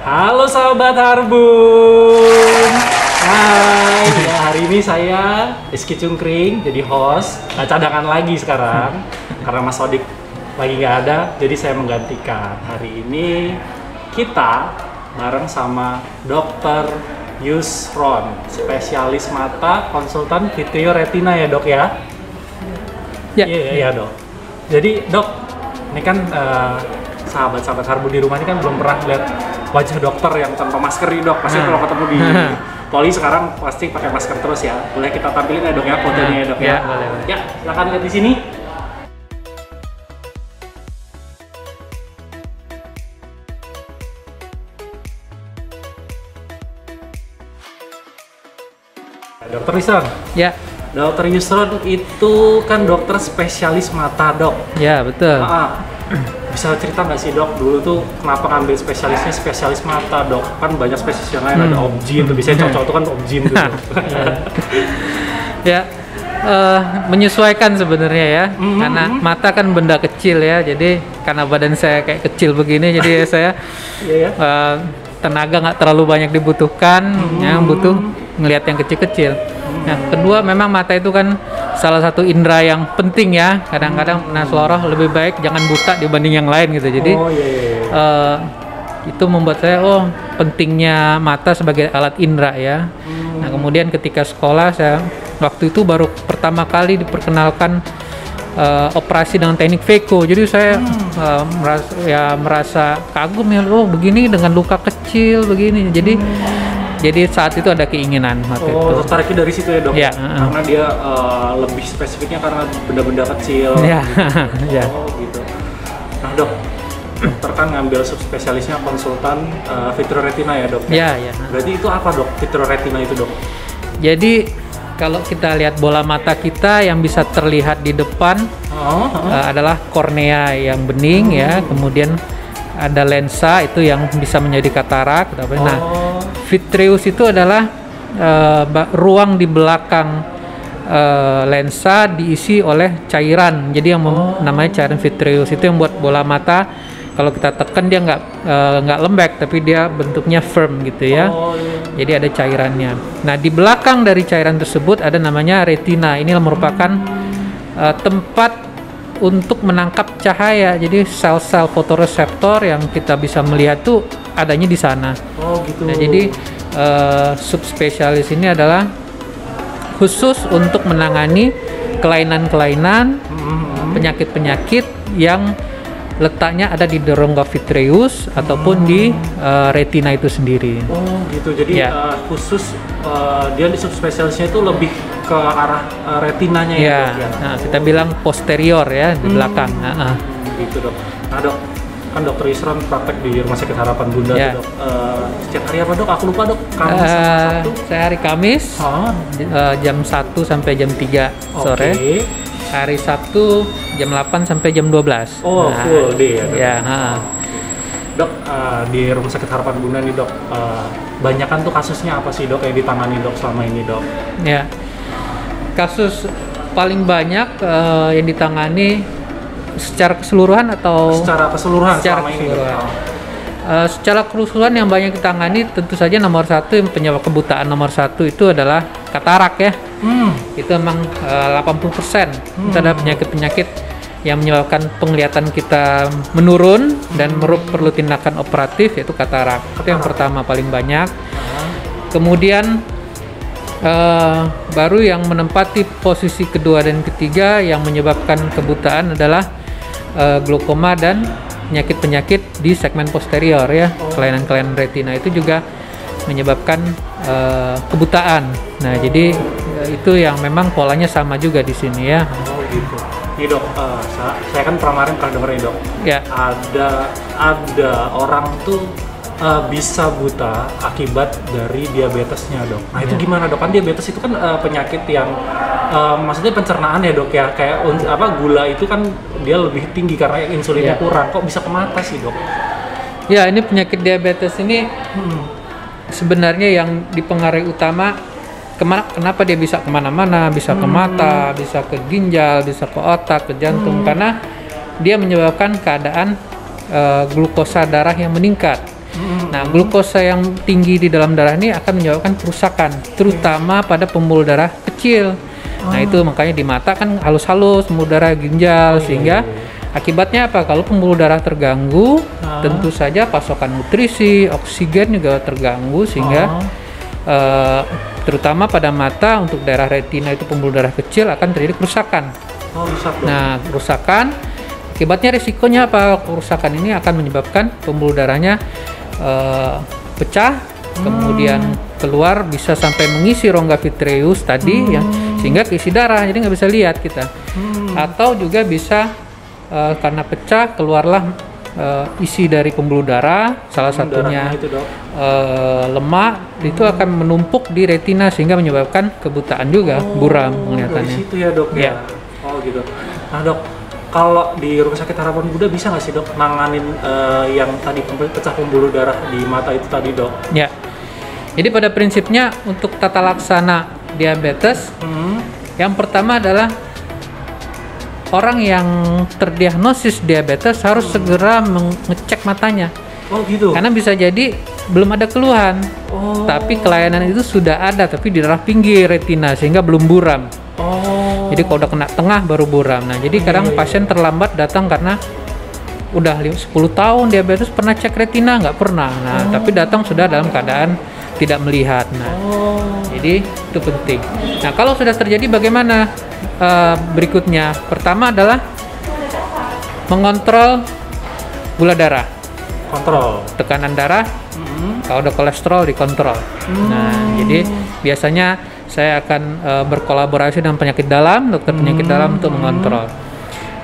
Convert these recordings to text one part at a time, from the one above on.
Halo sahabat Harbun. Hai, ya, hari ini saya Rizky Cungkring jadi host. Nah, cadangan lagi sekarang karena Mas Sodik lagi nggak ada, jadi saya menggantikan. Hari ini kita bareng sama Dokter Yusron, spesialis mata, konsultan vitrio retina ya dok ya? Ya. Iya dok. Jadi dok, ini kan sahabat-sahabat Harbun di rumah ini kan belum pernah lihat wajah dokter yang tanpa masker nih dok. Pasti kalau ketemu di poli sekarang pasti pakai masker terus ya. Boleh kita tampilin ya dok ya fotonya ya dok ya? Boleh. Ya, silakan lihat di sini. Dokter Yusron. Ya. Dokter Yusron itu kan dokter spesialis mata dok. Ya, betul. Bisa cerita nggak sih dok, dulu tuh kenapa ngambil spesialisnya spesialis mata dok? Kan banyak spesialis yang lain, ada obgyn tuh, biasanya cowok-cowok tuh kan obgyn tuh. Ya, menyesuaikan sebenarnya ya, karena mata kan benda kecil ya, jadi karena badan saya kayak kecil begini, jadi saya tenaga nggak terlalu banyak dibutuhkan, yang butuh ngelihat yang kecil-kecil. Nah, kedua memang mata itu kan salah satu indera yang penting ya. Kadang-kadang Nasrullah lebih baik jangan buta dibanding yang lain gitu. Jadi itu membuat saya pentingnya mata sebagai alat indera ya. Nah, kemudian ketika sekolah saya waktu itu baru pertama kali diperkenalkan operasi dengan teknik Phaco. Jadi saya merasa kagum ya, begini dengan luka kecil begini. Jadi saat itu ada keinginan waktu itu. Tertariknya dari situ ya dok? Ya, karena dia lebih spesifiknya karena benda-benda kecil. Ya, ya. Oh gitu. Nah dok, dokter kan ngambil subspesialisnya konsultan vitrio retina ya dok? Ya, ya. Berarti itu apa dok, vitrio retina itu dok? Jadi kalau kita lihat bola mata kita yang bisa terlihat di depan adalah kornea yang bening ya, kemudian ada lensa itu yang bisa menjadi katarak. Nah, vitreous itu adalah ruang di belakang lensa diisi oleh cairan. Jadi yang namanya cairan vitreous itu yang buat bola mata kalau kita tekan dia nggak lembek, tapi dia bentuknya firm gitu ya. Jadi ada cairannya. Nah, di belakang dari cairan tersebut ada namanya retina. Ini merupakan tempat untuk menangkap cahaya. Jadi sel-sel fotoreseptor yang kita bisa melihat tuh adanya di sana. Gitu. Nah, jadi subspesialis ini adalah khusus untuk menangani kelainan-kelainan, penyakit-penyakit yang letaknya ada di rongga vitreous ataupun di retina itu sendiri. Gitu. Jadi khusus dia di subspesialisnya itu lebih ke arah retinanya ya. Nah, kita bilang posterior ya, di belakang. Gitu dok. Nah dok, kan dokter Yusron praktek di Rumah Sakit Harapan Bunda tuh, dok. Setiap hari apa dok? Aku lupa dok. Kamis sama Sabtu? Saya hari Kamis jam 1 sampai jam 3 sore. Hari Sabtu jam 8 sampai jam 12. Full day ya dok? Ya. Dok, di Rumah Sakit Harapan Bunda nih dok, banyakan tuh kasusnya apa sih dok yang ditangani dok selama ini dok? Ya, kasus paling banyak yang ditangani secara keseluruhan atau? Secara keseluruhan selama ini dok? Secara keseluruhan yang banyak ditangani tentu saja nomor satu yang penyebab kebutaan nomor satu itu adalah katarak ya. Itu memang 80%. Itu ada penyakit-penyakit yang menyebabkan penglihatan kita menurun dan perlu tindakan operatif, yaitu katarak. Itu yang pertama paling banyak. Kemudian baru yang menempati posisi kedua dan ketiga yang menyebabkan kebutaan adalah glaukoma dan penyakit-penyakit di segmen posterior ya. Kelainan-kelainan retina itu juga menyebabkan kebutaan. Nah, jadi itu yang memang polanya sama juga di sini ya. Gitu. Nih dok, saya kan kemarin pernah denger nih dok. Ya. Ada orang tuh bisa buta akibat dari diabetesnya dok. Nah itu gimana dok? Kan diabetes itu kan penyakit yang maksudnya pencernaan ya dok ya. Kayak gula itu kan dia lebih tinggi karena insulinnya kurang. Kok bisa ke mata sih dok? Ya, ini penyakit diabetes ini sebenarnya yang dipengaruhi utama kenapa dia bisa kemana-mana, bisa ke mata, bisa ke ginjal, bisa ke otak, ke jantung, karena dia menyebabkan keadaan glukosa darah yang meningkat. Nah, glukosa yang tinggi di dalam darah ini akan menyebabkan kerusakan, terutama pada pembuluh darah kecil. Nah, itu makanya di mata kan halus-halus pembuluh darah ginjal, sehingga akibatnya apa? Kalau pembuluh darah terganggu, tentu saja pasokan nutrisi, oksigen juga terganggu, sehingga terutama pada mata untuk daerah retina itu pembuluh darah kecil akan terjadi kerusakan. Nah, kerusakan akibatnya risikonya apa? Kerusakan ini akan menyebabkan pembuluh darahnya pecah, kemudian keluar bisa sampai mengisi rongga vitreus tadi ya, sehingga keisi darah, jadi nggak bisa lihat kita. Atau juga bisa karena pecah keluarlah isi dari pembuluh darah, salah satunya lemak, itu akan menumpuk di retina sehingga menyebabkan kebutaan juga, buram penglihatannya. Dari situ ya dok ya. Oh gitu. Nah dok, kalau di Rumah Sakit Harapan Budha bisa nggak sih dok nanganin yang tadi pecah pembuluh darah di mata itu tadi dok? Ya. Jadi pada prinsipnya untuk tata laksana diabetes, yang pertama adalah orang yang terdiagnosis diabetes harus segera mengecek matanya. Oh gitu. Karena bisa jadi belum ada keluhan, tapi kelainan itu sudah ada, tapi di daerah pinggir retina sehingga belum buram. Jadi kalau udah kena tengah baru buram. Nah, jadi kadang pasien terlambat datang karena udah 10 tahun diabetes, pernah cek retina nggak pernah. Nah, tapi datang sudah dalam keadaan tidak melihat. Nah, jadi itu penting. Nah, kalau sudah terjadi bagaimana berikutnya? Pertama adalah mengontrol gula darah, kontrol tekanan darah. Kalau ada kolesterol dikontrol. Nah, jadi biasanya saya akan berkolaborasi dengan penyakit dalam, dokter penyakit dalam untuk mengontrol.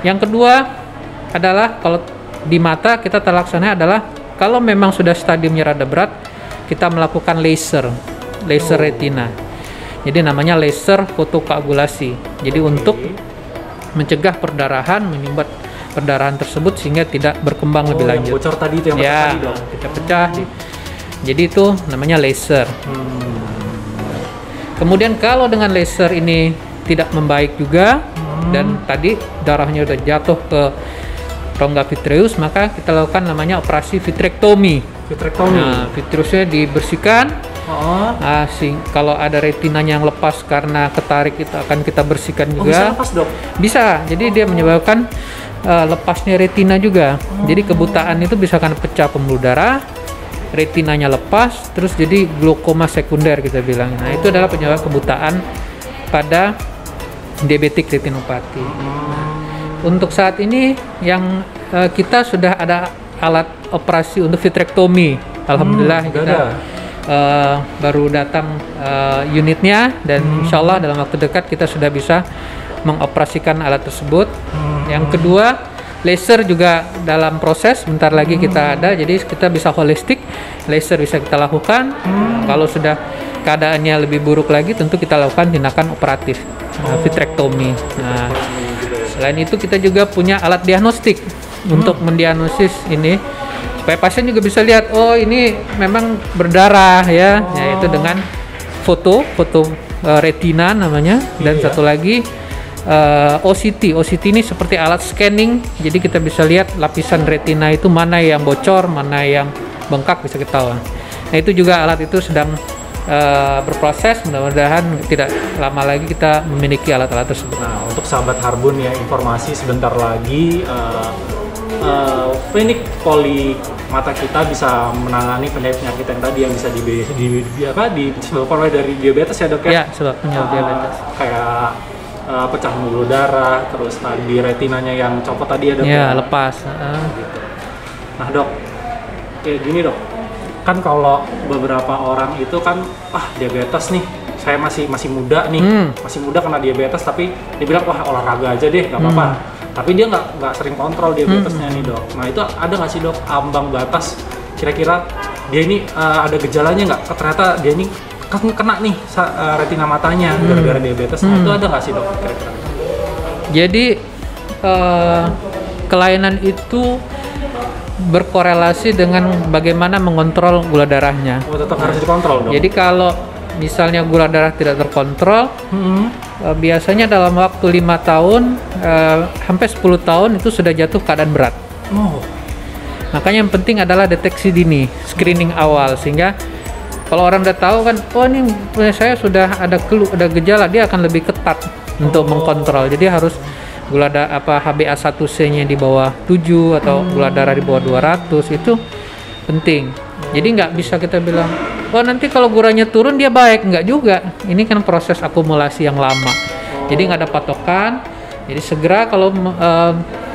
Yang kedua adalah kalau di mata kita terlaksana adalah kalau memang sudah stadiumnya rada berat, kita melakukan laser retina. Jadi namanya laser fotokoagulasi. Jadi untuk mencegah perdarahan, menyumbat perdarahan tersebut sehingga tidak berkembang lebih lanjut. Yang bocor tadi itu yang pecah tadi dong. Kita pecah. Jadi itu namanya laser. Kemudian kalau dengan laser ini tidak membaik juga dan tadi darahnya udah jatuh ke rongga vitreus, maka kita lakukan namanya operasi vitrektomi. Nah, vitreusnya dibersihkan. Kalau ada retinanya yang lepas karena ketarik, itu akan kita bersihkan juga. Bisa lepas dok? Bisa. Jadi dia menyebabkan lepasnya retina juga. Jadi kebutaan itu bisa karena pecah pembuluh darah, retinanya lepas, terus jadi glaukoma sekunder kita bilang. Nah, itu adalah penyebab kebutaan pada diabetik retinopati. Untuk saat ini yang kita sudah ada alat operasi untuk vitrektomi. Alhamdulillah kita baru datang unitnya dan insya Allah dalam waktu dekat kita sudah bisa mengoperasikan alat tersebut. Yang kedua, laser juga dalam proses, bentar lagi kita ada, jadi kita bisa holistik, laser bisa kita lakukan. Kalau sudah keadaannya lebih buruk lagi, tentu kita lakukan tindakan operatif, vitrektomi. Nah, selain itu kita juga punya alat diagnostik untuk mendiagnosis ini, supaya pasien juga bisa lihat, oh ini memang berdarah ya, yaitu dengan foto retina namanya, dan satu lagi OCT ini seperti alat scanning, jadi kita bisa lihat lapisan retina itu mana yang bocor, mana yang bengkak, bisa ketahuan. Nah, itu juga alat itu sedang berproses, mudah-mudahan tidak lama lagi kita memiliki alat-alat tersebut. Nah, untuk sahabat Harbun ya, informasi sebentar lagi klinik poli mata kita bisa menangani penyakit yang tadi yang bisa disebabkan dari diabetes ya dok ya? Ya, sebabnya diabetes. Kayak pecah pembuluh darah, terus tadi retinanya yang copot tadi ya dok? Ya, lepas. Gitu. Nah dok, kayak gini dok, kan kalau beberapa orang itu kan, diabetes nih, saya masih muda nih, masih muda kena diabetes, tapi dia bilang wah olahraga aja deh, nggak apa-apa. Tapi dia nggak sering kontrol diabetesnya nih dok. Nah itu ada nggak sih dok ambang batas kira-kira dia ini ada gejalanya nggak? Ternyata dia ini kena nih retina matanya gara-gara diabetes. Nah itu ada nggak sih dok kira-kira? Jadi kelainan itu berkorelasi dengan bagaimana mengontrol gula darahnya. Oh, tetap harus dikontrol dong. Jadi kalau misalnya gula darah tidak terkontrol, biasanya dalam waktu 5 tahun sampai 10 tahun itu sudah jatuh keadaan berat. Makanya yang penting adalah deteksi dini, screening awal, sehingga kalau orang udah tahu kan, oh ini saya sudah ada gejala, dia akan lebih ketat untuk mengkontrol. Jadi harus gula HbA1c-nya di bawah 7 atau gula darah di bawah 200, itu penting. Jadi nggak bisa kita bilang, oh nanti kalau gulanya turun dia baik, nggak juga. Ini kan proses akumulasi yang lama. Jadi nggak ada patokan. Jadi segera kalau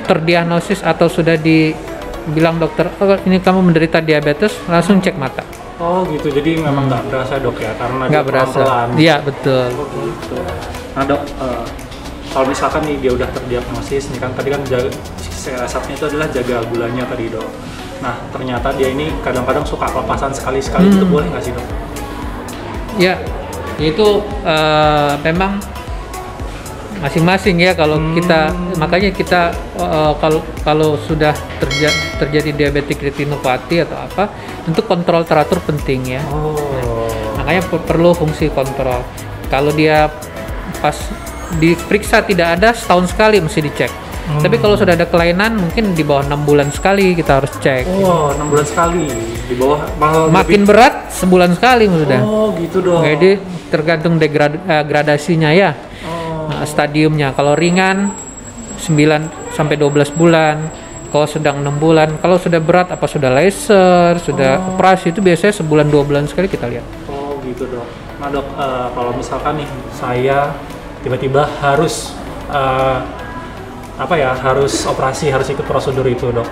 terdiagnosis atau sudah dibilang dokter, oh ini kamu menderita diabetes, langsung cek mata. Oh gitu, jadi memang nggak berasa dok ya, karena nggak berasa. Iya betul. Oh, gitu. Nah dok, kalau misalkan nih dia udah terdiagnosis, nih kan tadi kan resepnya itu adalah jaga gulanya tadi dok. Nah ternyata dia ini kadang-kadang suka kelepasan sekali-sekali, itu boleh nggak sih dok? Ya, itu memang masing-masing ya. Kalau kita, makanya kita kalau sudah terjadi diabetik retinopati atau apa, tentu kontrol teratur penting ya. Makanya perlu fungsi kontrol. Kalau dia pas diperiksa tidak ada, setahun sekali mesti dicek. Tapi kalau sudah ada kelainan, mungkin di bawah 6 bulan sekali kita harus cek. 6 bulan sekali. Di bawah makin berat sebulan sekali sudah. Oh gitu dong. Jadi tergantung gradasinya ya. Stadiumnya. Kalau ringan 9 sampai 12 bulan, kalau sedang 6 bulan, kalau sudah berat apa sudah laser, sudah operasi, itu biasanya sebulan 2 bulan sekali kita lihat. Oh gitu dok. Nah dok, kalau misalkan nih saya tiba-tiba harus harus operasi, harus ikut prosedur itu dok,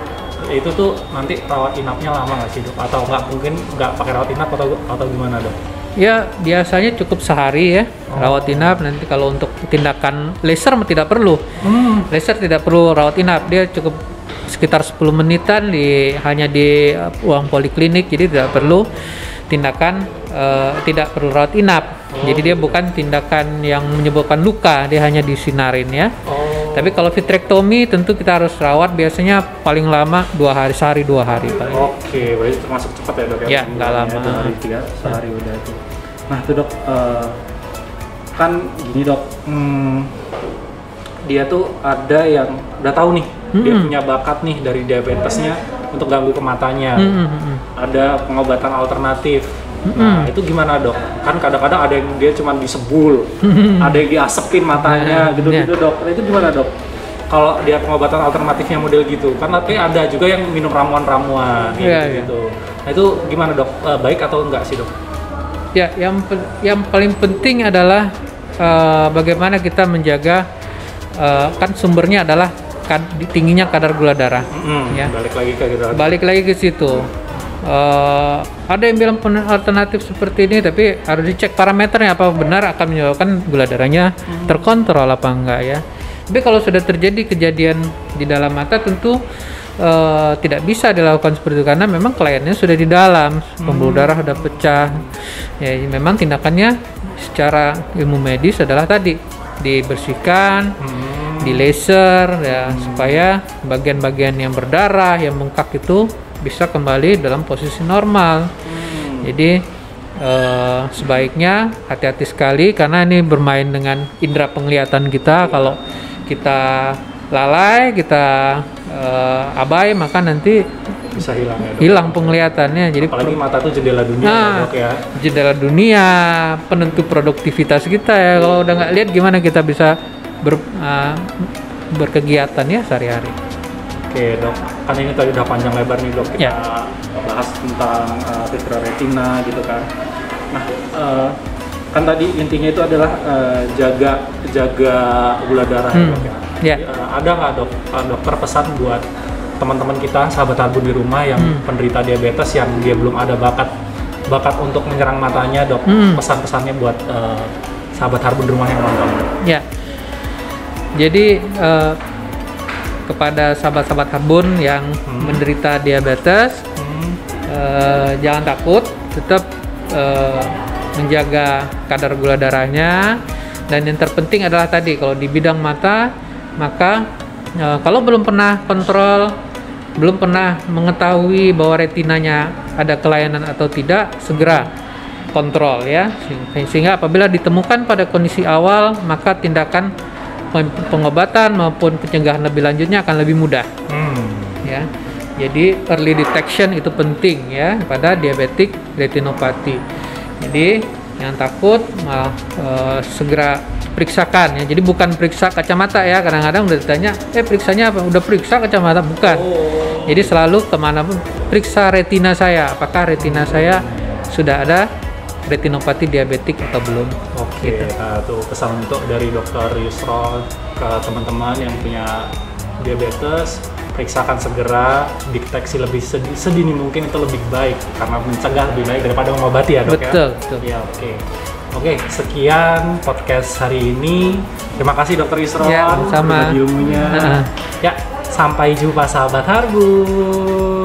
itu tuh nanti rawat inapnya lama nggak sih dok? Atau nggak pakai rawat inap atau gimana dok? Ya biasanya cukup sehari ya rawat inap. Nanti kalau untuk tindakan laser tidak perlu. Laser tidak perlu rawat inap, dia cukup sekitar 10 menitan hanya di ruang poliklinik, jadi tidak perlu tindakan, tidak perlu rawat inap. Jadi dia bukan tindakan yang menyebabkan luka, dia hanya disinarin ya. Tapi kalau vitrektomi tentu kita harus rawat, biasanya paling lama 2 hari, sehari 2 hari paling. Oke, berarti termasuk cepat ya dok ya? Ya, nggak lama. 2 hari 3, sehari udah itu. Nah itu dok, kan gini dok, dia tuh ada yang udah tahu nih, dia punya bakat nih dari diabetesnya untuk ganggu ke matanya. Ada pengobatan alternatif. Nah itu gimana dok? Kan kadang-kadang ada yang dia cuma disebul, ada yang diasepin matanya gitu-gitu dok. Nah itu gimana dok? Kalau dia pengobatan alternatifnya model gitu, kan tapi ada juga yang minum ramuan-ramuan gitu. Nah itu gimana dok? Baik atau enggak sih dok? Ya, yang paling penting adalah bagaimana kita menjaga, kan sumbernya adalah tingginya kadar gula darah. Ya. Balik lagi ke situ. Ada yang bilang alternatif seperti ini, tapi harus dicek parameternya apa benar akan menyebabkan gula darahnya terkontrol apa enggak ya. Tapi kalau sudah terjadi kejadian di dalam mata, tentu tidak bisa dilakukan seperti itu karena memang kliennya sudah di dalam, pembuluh darah sudah pecah. Ya, memang tindakannya secara ilmu medis adalah tadi dibersihkan, di laser ya, supaya bagian-bagian yang berdarah, yang bengkak itu bisa kembali dalam posisi normal. Jadi sebaiknya hati-hati sekali karena ini bermain dengan indera penglihatan kita. Kalau kita lalai, kita abai, maka nanti bisa hilang ya dok? Hilang penglihatannya. Jadi apalagi mata itu jendela dunia ya dok ya. Jendela dunia, penentu produktivitas kita ya. Kalau udah nggak lihat, gimana kita bisa berkegiatan ya sehari-hari. Oke dok, kan ini tadi udah panjang lebar nih dok, kita bahas tentang vitreoretina gitu kan. Nah kan tadi intinya itu adalah jaga gula darah ya dok ya. Ada nggak dok dokter pesan buat teman-teman kita, sahabat Harbun di rumah yang penderita diabetes, yang dia belum ada bakat untuk menyerang matanya dok, pesan-pesannya buat sahabat Harbun di rumah yang nonton? Ya, jadi kepada sahabat-sahabat Harbun yang menderita diabetes, jangan takut, tetap menjaga kadar gula darahnya. Dan yang terpenting adalah tadi, kalau di bidang mata, maka kalau belum pernah kontrol, belum pernah mengetahui bahwa retinanya ada kelainan atau tidak, segera kontrol ya, sehingga apabila ditemukan pada kondisi awal, maka tindakan pengobatan maupun pencegahan lebih lanjutnya akan lebih mudah. Ya. Jadi early detection itu penting ya pada diabetik retinopati. Jadi yang takut malah segera periksakan ya. Jadi bukan periksa kacamata ya. Kadang-kadang udah ditanya, periksanya apa? Udah periksa kacamata? Bukan. Jadi selalu kemanapun periksa retina saya. Apakah retina saya sudah ada retinopati diabetik atau belum? Oke, gitu. Nah, tuh pesan untuk dari Dokter Yusrol ke teman-teman yang punya diabetes, periksakan segera, deteksi lebih sedini mungkin itu lebih baik karena mencegah lebih baik daripada mengobati ya, Dok. Betul, ya? betul. Ya, oke. Oke, sekian podcast hari ini. Terima kasih Dokter Yusrol Ya, sama. berbagi ilmunya. Ya, sampai jumpa sahabat Harbun.